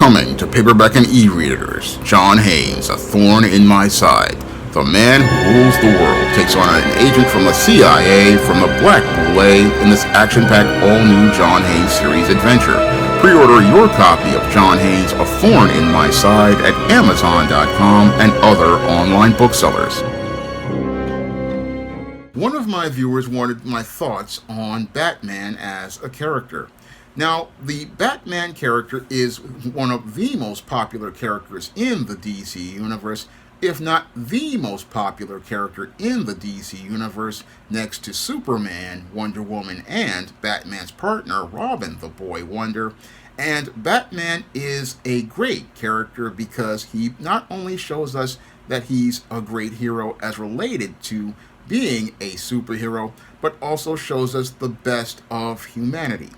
Coming to paperback and e-readers, John Haynes, A Thorn in My Side. The man who rules the world takes on an agent from the CIA from the Black Boule in this action-packed all-new John Haynes series adventure. Pre-order your copy of John Haynes' A Thorn in My Side at Amazon.com and other online booksellers. One of my viewers wanted my thoughts on Batman as a character. Now, the Batman character is one of the most popular characters in the DC universe, if not the most popular character in the DC universe, next to Superman, Wonder Woman, and Batman's partner, Robin the Boy Wonder. And Batman is a great character because he not only shows us that he's a great hero as related to being a superhero, but also shows us the best of humanity.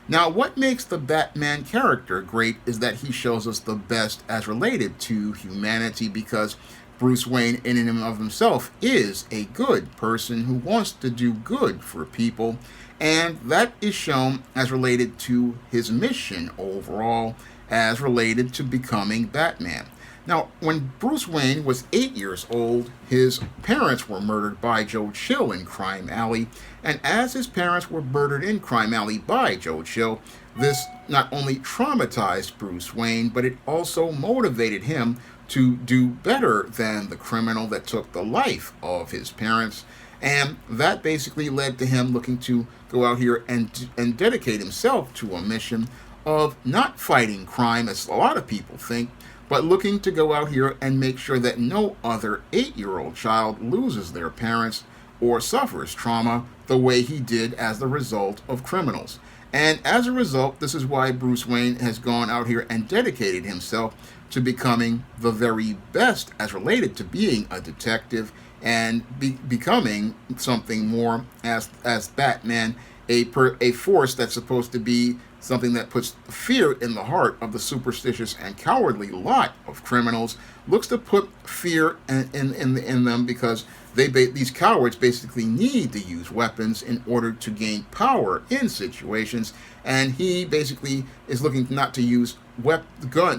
Now, what makes the Batman character great is that he shows us the best as related to humanity, because Bruce Wayne in and of himself is a good person who wants to do good for people, and that is shown as related to his mission overall, as related to becoming Batman. Now, when Bruce Wayne was 8 years old, his parents were murdered by Joe Chill in Crime Alley, and as his parents were murdered in Crime Alley by Joe Chill, this not only traumatized Bruce Wayne, but it also motivated him to do better than the criminal that took the life of his parents, and that basically led to him looking to go out here and dedicate himself to a mission of not fighting crime, as a lot of people think, but looking to go out here and make sure that no other 8-year-old child loses their parents or suffers trauma the way he did as the result of criminals. And as a result, this is why Bruce Wayne has gone out here and dedicated himself to becoming the very best as related to being a detective and becoming something more as Batman, a force that's supposed to be something that puts fear in the heart of the superstitious and cowardly lot of criminals, looks to put fear in them, because these cowards basically need to use weapons in order to gain power in situations, and he basically is looking not to use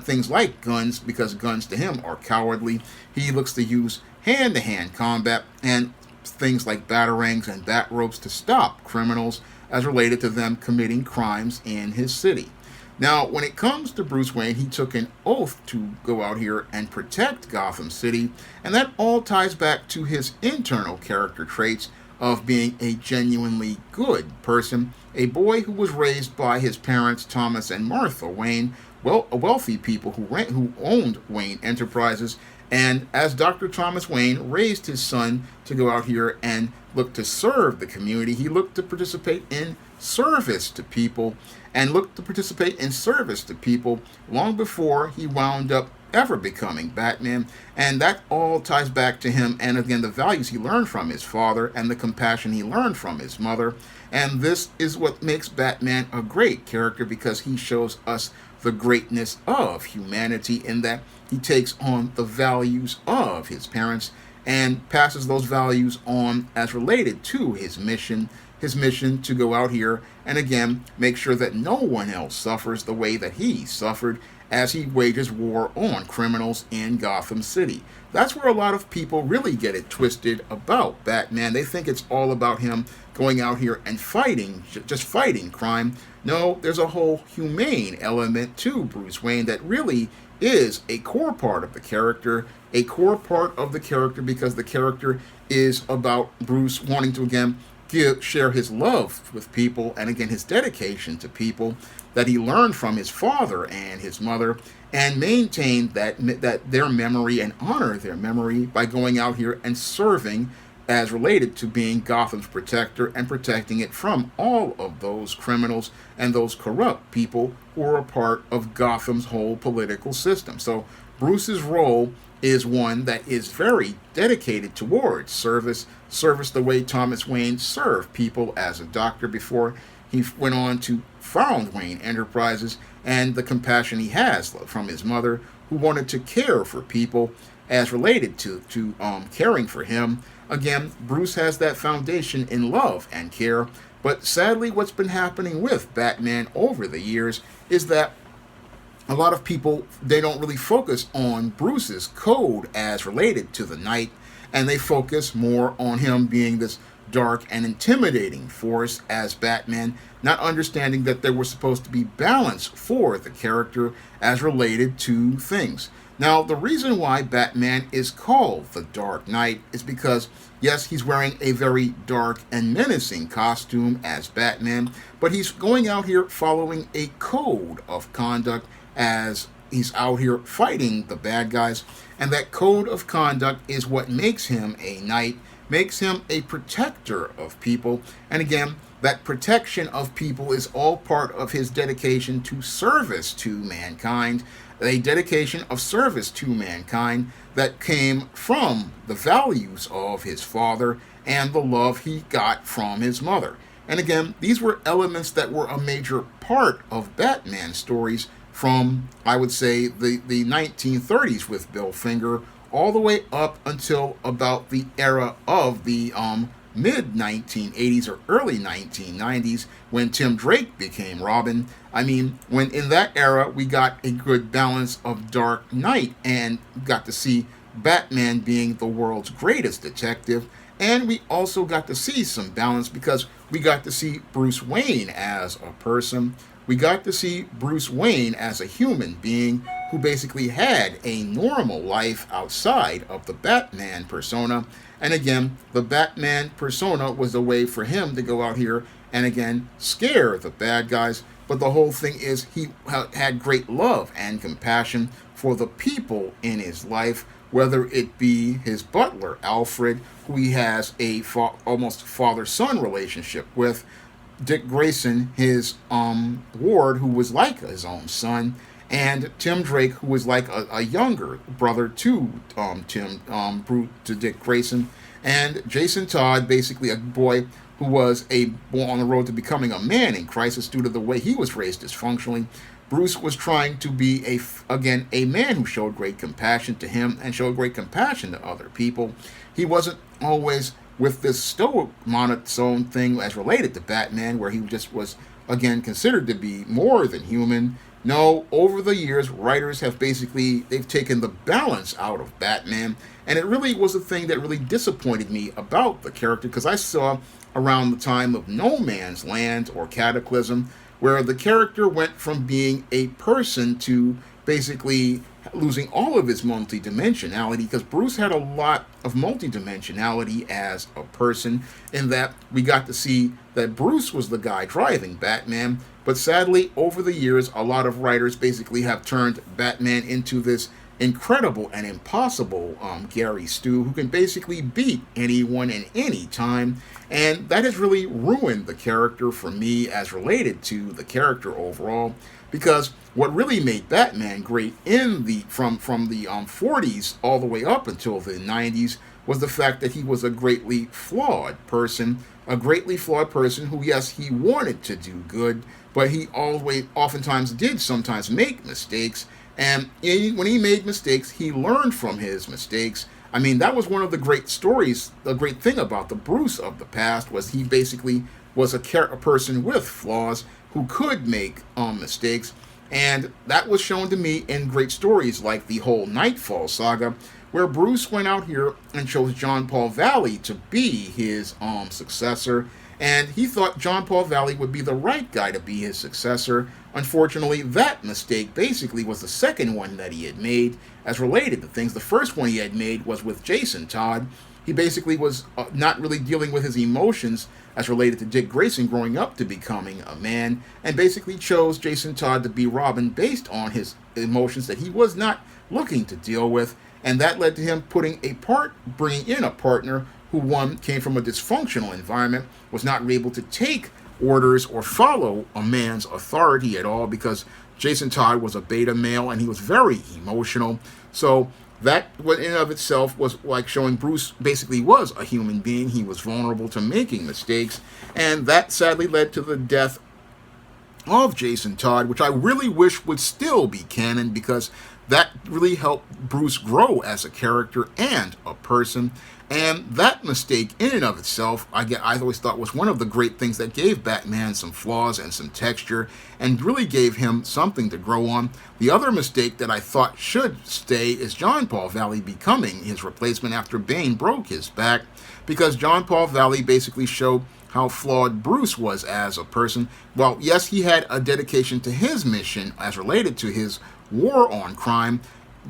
things like guns, because guns to him are cowardly. He looks to use hand-to-hand combat and things like batarangs and bat ropes to stop criminals as related to them committing crimes in his city. Now, when it comes to Bruce Wayne, he took an oath to go out here and protect Gotham City, and that all ties back to his internal character traits of being a genuinely good person, a boy who was raised by his parents, Thomas and Martha Wayne, wealthy people who owned Wayne Enterprises. And as Dr. Thomas Wayne raised his son to go out here and look to serve the community, he looked to participate in service to people, and looked to participate in service to people long before he wound up ever becoming Batman. And that all ties back to him, and again, the values he learned from his father and the compassion he learned from his mother. And this is what makes Batman a great character, because he shows us the greatness of humanity in that he takes on the values of his parents and passes those values on as related to his mission to go out here and again make sure that no one else suffers the way that he suffered as he wages war on criminals in Gotham City. That's where a lot of people really get it twisted about Batman. They think it's all about him going out here and fighting, just fighting crime. No, there's a whole humane element to Bruce Wayne that really is a core part of the character, because the character is about Bruce wanting to again share his love with people, and again his dedication to people that he learned from his father and his mother, and maintain that their memory and honor their memory by going out here and serving as related to being Gotham's protector and protecting it from all of those criminals and those corrupt people who are a part of Gotham's whole political system. So Bruce's role is one that is very dedicated towards service the way Thomas Wayne served people as a doctor before he went on to found Wayne Enterprises, and the compassion he has from his mother, who wanted to care for people as related to caring for him. Again, Bruce has that foundation in love and care, but sadly what's been happening with Batman over the years is that a lot of people, they don't really focus on Bruce's code as related to the Knight, and they focus more on him being this dark and intimidating force as Batman, not understanding that there was supposed to be balance for the character as related to things. Now, the reason why Batman is called the Dark Knight is because, yes, he's wearing a very dark and menacing costume as Batman, but he's going out here following a code of conduct as he's out here fighting the bad guys. And that code of conduct is what makes him a knight, makes him a protector of people. And again, that protection of people is all part of his dedication to service to mankind, a dedication of service to mankind that came from the values of his father and the love he got from his mother. And again, these were elements that were a major part of Batman stories from, I would say, the 1930s with Bill Finger all the way up until about the era of the mid 1980s or early 1990s when Tim Drake became Robin. I mean, when in that era we got a good balance of Dark Knight and got to see Batman being the world's greatest detective. And we also got to see some balance because we got to see Bruce Wayne as a person. We got to see Bruce Wayne as a human being who basically had a normal life outside of the Batman persona. And again, the Batman persona was a way for him to go out here and again scare the bad guys. But the whole thing is he had great love and compassion for the people in his life, whether it be his butler, Alfred, who he has a almost father-son relationship with, Dick Grayson, his ward, who was like his own son, and Tim Drake, who was like a younger brother to to Dick Grayson, and Jason Todd, basically a boy who was on the road to becoming a man in crisis due to the way he was raised dysfunctionally. Bruce was trying to be a man who showed great compassion to him and showed great compassion to other people. He wasn't always with this stoic monotone thing as related to Batman, where he just was again considered to be more than human. No, over the years, writers have they've taken the balance out of Batman, and it really was a thing that really disappointed me about the character, because I saw around the time of No Man's Land or Cataclysm, where the character went from being a person to basically losing all of his multidimensionality, because Bruce had a lot of multidimensionality as a person, in that we got to see that Bruce was the guy driving Batman, but sadly, over the years, a lot of writers basically have turned Batman into this incredible and impossible Gary Stu, who can basically beat anyone in any time, and that has really ruined the character for me as related to the character overall. Because what really made Batman great in the from the 40s all the way up until the 90s was the fact that he was a greatly flawed person, who, yes, he wanted to do good, but he oftentimes did sometimes make mistakes. And when he made mistakes, he learned from his mistakes. I mean, that was one of the great stories. The great thing about the Bruce of the past was he basically was a person with flaws who could make mistakes. And that was shown to me in great stories like the whole Nightfall saga, where Bruce went out here and chose John Paul Valley to be his successor. And he thought John Paul Valley would be the right guy to be his successor. Unfortunately, that mistake basically was the second one that he had made as related to things. The first one he had made was with Jason Todd. He basically was not really dealing with his emotions as related to Dick Grayson growing up to becoming a man, and basically chose Jason Todd to be Robin based on his emotions that he was not looking to deal with. And that led to him bringing in a partner who, one, came from a dysfunctional environment, was not able to take orders or follow a man's authority at all, because Jason Todd was a beta male and he was very emotional. So that in and of itself was like showing Bruce basically was a human being. He was vulnerable to making mistakes, and that sadly led to the death of Jason Todd, which I really wish would still be canon because that really helped Bruce grow as a character and a person. And that mistake in and of itself, I always thought was one of the great things that gave Batman some flaws and some texture and really gave him something to grow on. The other mistake that I thought should stay is John Paul Valley becoming his replacement after Bane broke his back, because John Paul Valley basically showed how flawed Bruce was as a person. Well, yes, he had a dedication to his mission as related to his war on crime.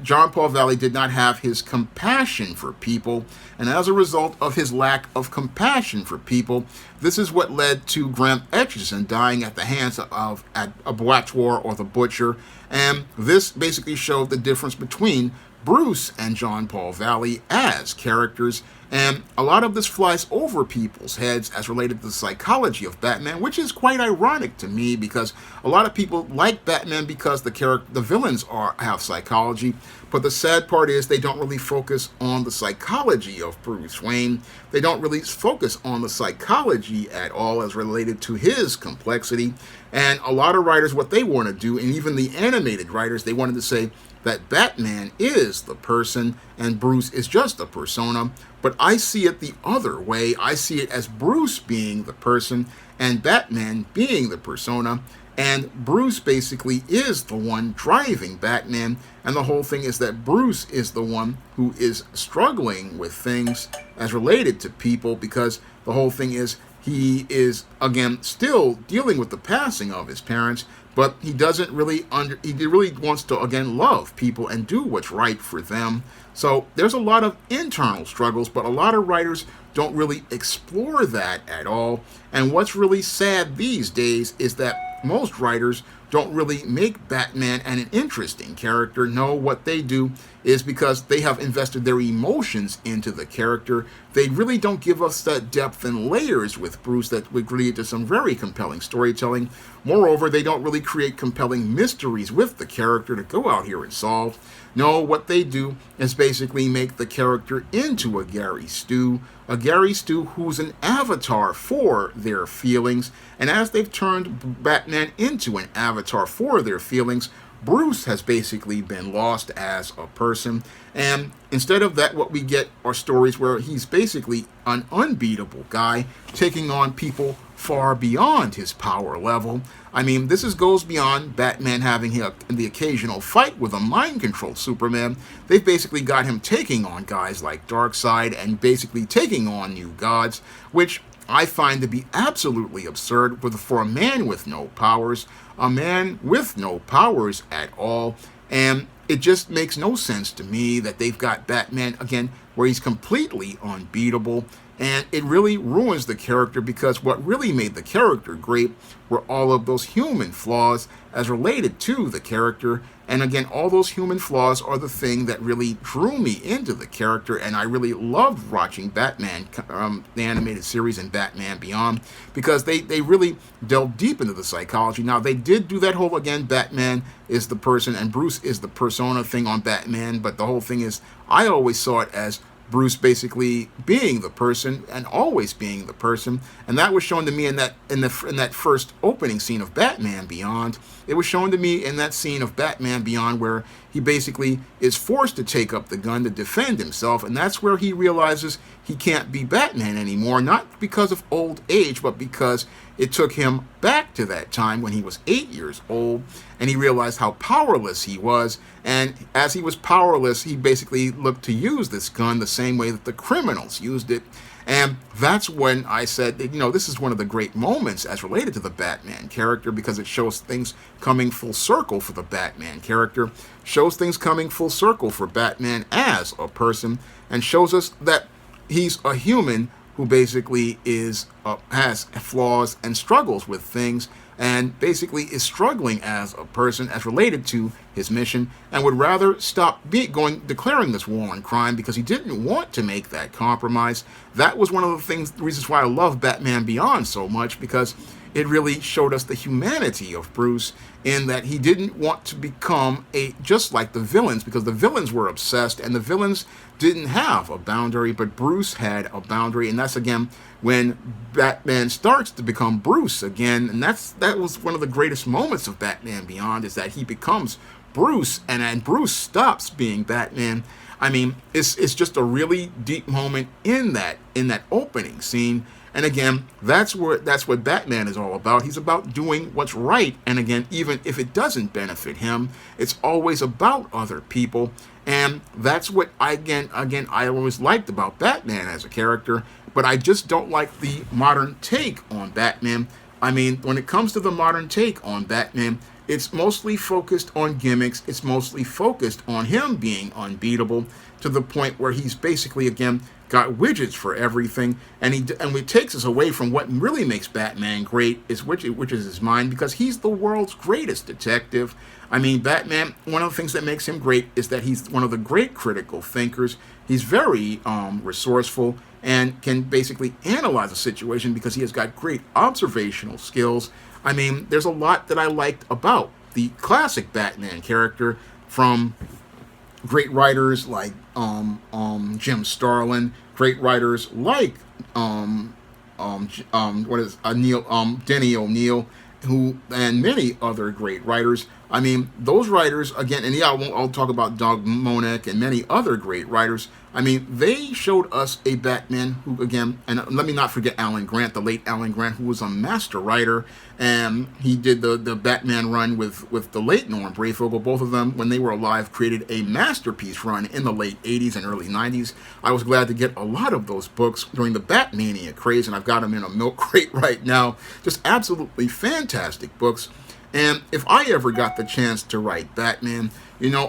John Paul Valley did not have his compassion for people, and as a result of his lack of compassion for people, this is what led to Grant Etchison dying at the hands of Abattoir or the Butcher, and this basically showed the difference between Bruce and John Paul Valley as characters, and a lot of this flies over people's heads as related to the psychology of Batman, which is quite ironic to me because a lot of people like Batman because the villains have psychology, but the sad part is they don't really focus on the psychology of Bruce Wayne. They don't really focus on the psychology at all as related to his complexity, and a lot of writers, what they want to do, and even the animated writers, they wanted to say that Batman is the person and Bruce is just a persona, but I see it the other way. I see it as Bruce being the person and Batman being the persona, and Bruce basically is the one driving Batman, and the whole thing is that Bruce is the one who is struggling with things as related to people, because the whole thing is he is, again, still dealing with the passing of his parents, but he doesn't really he really wants to, again, love people and do what's right for them. So there's a lot of internal struggles, but a lot of writers don't really explore that at all. And what's really sad these days is that most writers don't really make Batman an interesting character. No, what they do is because they have invested their emotions into the character, they really don't give us that depth and layers with Bruce that would lead to some very compelling storytelling. Moreover, they don't really create compelling mysteries with the character to go out here and solve. No, what they do is basically make the character into a Gary Stu who's an avatar for their feelings. And as they've turned Batman into an avatar for their feelings, Bruce has basically been lost as a person. And instead of that, what we get are stories where he's basically an unbeatable guy, taking on people far beyond his power level. I mean, this goes beyond Batman having the occasional fight with a mind-controlled Superman. They've basically got him taking on guys like Darkseid and basically taking on new gods, which I find to be absolutely absurd for a man with no powers, at all. And it just makes no sense to me that they've got Batman, again, where he's completely unbeatable. And it really ruins the character, because what really made the character great were all of those human flaws as related to the character. And again, all those human flaws are the thing that really drew me into the character, and I really loved watching Batman, the animated series, and Batman Beyond, because they really delved deep into the psychology. Now, they did do that whole, again, Batman is the person and Bruce is the persona thing on Batman, but the whole thing is, I always saw it as Bruce basically being the person and always being the person, and that was shown to me in that first opening scene of Batman Beyond. It was shown to me in that scene of Batman Beyond where he basically is forced to take up the gun to defend himself, and that's where he realizes he can't be Batman anymore, not because of old age, but because it took him back to that time when he was 8 years old, and he realized how powerless he was. And as he was powerless, he basically looked to use this gun the same way that the criminals used it. And that's when I said, this is one of the great moments as related to the Batman character, because it shows things coming full circle for the Batman character, shows things coming full circle for Batman as a person, and shows us that he's a human who basically has flaws and struggles with things, and basically is struggling as a person as related to his mission, and would rather stop declaring this war on crime because he didn't want to make that compromise. That was one of the reasons why I love Batman Beyond so much, because it really showed us the humanity of Bruce in that he didn't want to become just like the villains, because the villains were obsessed and the villains didn't have a boundary, but Bruce had a boundary. And that's again when Batman starts to become Bruce again, and that was one of the greatest moments of Batman Beyond, is that he becomes Bruce, and Bruce stops being Batman. I mean, it's just a really deep moment in that opening scene. And again, that's what Batman is all about. He's about doing what's right. And again, even if it doesn't benefit him, it's always about other people. And that's what I always liked about Batman as a character. But I just don't like the modern take on Batman. I mean, when it comes to the modern take on Batman, it's mostly focused on gimmicks. It's mostly focused on him being unbeatable to the point where he's basically, again, got widgets for everything. And it takes us away from what really makes Batman great, which is his mind, because he's the world's greatest detective. I mean, Batman, one of the things that makes him great is that he's one of the great critical thinkers. He's very resourceful and can basically analyze a situation because he has got great observational skills. I mean, there's a lot that I liked about the classic Batman character, from great writers like Jim Starlin, great writers like Denny O'Neil, and many other great writers. I mean, those writers, again, and yeah, I'll talk about Doug Moench and many other great writers. I mean, they showed us a Batman who, again, and let me not forget Alan Grant, the late Alan Grant, who was a master writer, and he did the Batman run with the late Norm Breyfogle. Both of them, when they were alive, created a masterpiece run in the late 80s and early 90s. I was glad to get a lot of those books during the Batmania craze, and I've got them in a milk crate right now. Just absolutely fantastic books. And if I ever got the chance to write Batman,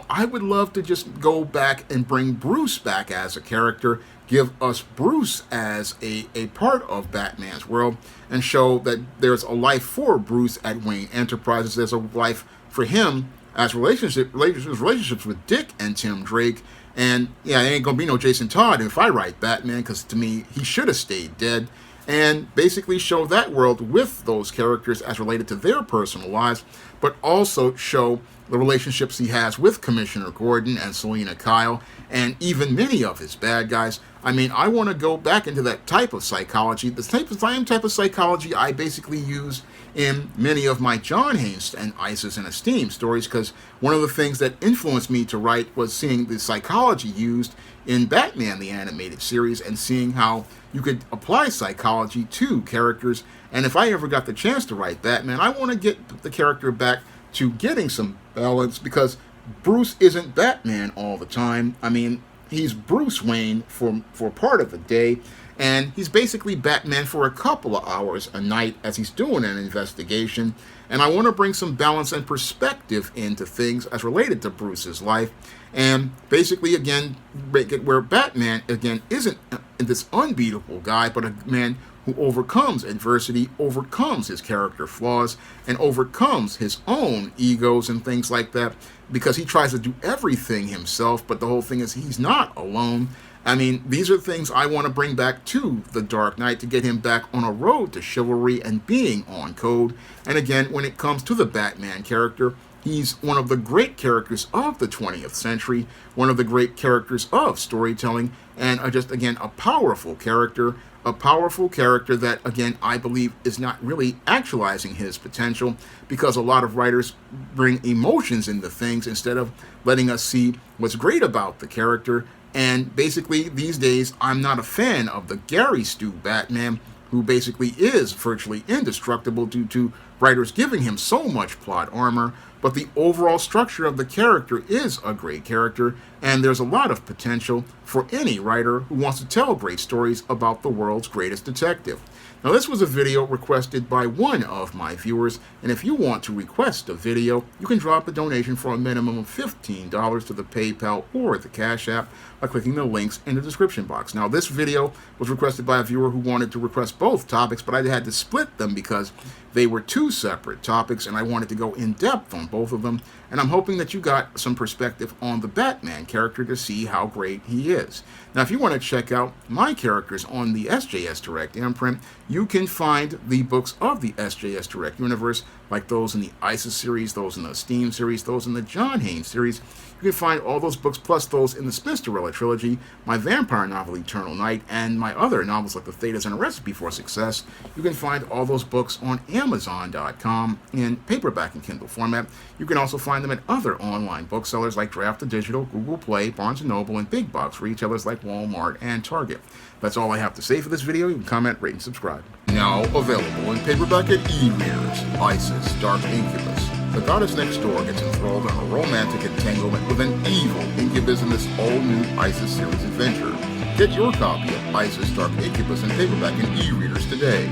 I would love to just go back and bring Bruce back as a character, give us Bruce as a part of Batman's world, and show that there's a life for Bruce at Wayne Enterprises. There's a life for him as relationships with Dick and Tim Drake. And yeah, there ain't gonna be no Jason Todd if I write Batman, because to me, he should have stayed dead. And basically show that world with those characters as related to their personal lives, but also show the relationships he has with Commissioner Gordon and Selina Kyle, and even many of his bad guys. I mean, I want to go back into that type of psychology, the same type of psychology I basically use in many of my John Haynes and Isis and Esteem stories, because one of the things that influenced me to write was seeing the psychology used in Batman the Animated Series, and seeing how you could apply psychology to characters. And if I ever got the chance to write Batman, I want to get the character back to getting some balance, because Bruce isn't Batman all the time. I mean, he's Bruce Wayne for part of the day, and he's basically Batman for a couple of hours a night as he's doing an investigation. And I want to bring some balance and perspective into things as related to Bruce's life, and basically, again, make it where Batman, again, isn't this unbeatable guy, but a man who overcomes adversity, overcomes his character flaws, and overcomes his own egos and things like that, because he tries to do everything himself, but the whole thing is he's not alone. I mean, these are things I want to bring back to the Dark Knight, to get him back on a road to chivalry and being on code. And again, when it comes to the Batman character, he's one of the great characters of the 20th century, one of the great characters of storytelling, and just, again, a powerful character that, again, I believe is not really actualizing his potential, because a lot of writers bring emotions into things instead of letting us see what's great about the character. And basically, these days, I'm not a fan of the Gary Stu Batman, who basically is virtually indestructible due to writers giving him so much plot armor. But the overall structure of the character is a great character, and there's a lot of potential for any writer who wants to tell great stories about the world's greatest detective. Now, this was a video requested by one of my viewers, and if you want to request a video, you can drop a donation for a minimum of $15 to the PayPal or the Cash App by clicking the links in the description box. Now, this video was requested by a viewer who wanted to request both topics, but I had to split them because they were two separate topics, and I wanted to go in depth on both of them. and I'm hoping that you got some perspective on the Batman character to see how great he is. Now, if you want to check out my characters on the SJS Direct imprint, you can find the books of the SJS Direct universe, like those in the ISIS series, those in the Steam series, those in the John Haynes series. You can find all those books, plus those in the Spinsterella trilogy, my vampire novel Eternal Night, and my other novels like The Thetas and A Recipe for Success. You can find all those books on Amazon.com in paperback and Kindle format. You can also find them at other online booksellers like Draft to Digital, Google Play, Barnes & Noble, and big box retailers like Walmart and Target. That's all I have to say for this video. You can comment, rate, and subscribe. Now available in paperback at e-readers, ISIS, Dark Incubus. The goddess next door gets enthralled in a romantic entanglement with an evil incubus in this all-new ISIS series adventure. Get your copy of ISIS Dark Incubus in paperback and e-readers today.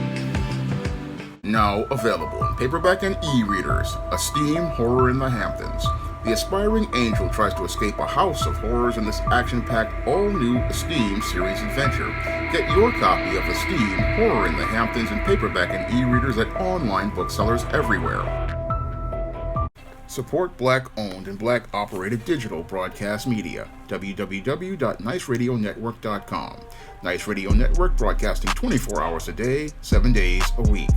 Now available in paperback and e-readers, A Steam Horror in the Hamptons. The aspiring angel tries to escape a house of horrors in this action-packed, all-new Esteem series adventure. Get your copy of Esteem Horror in the Hamptons in paperback and e-readers at online booksellers everywhere. Support Black-owned and Black-operated digital broadcast media. www.niceradionetwork.com. Nice Radio Network, broadcasting 24 hours a day, 7 days a week.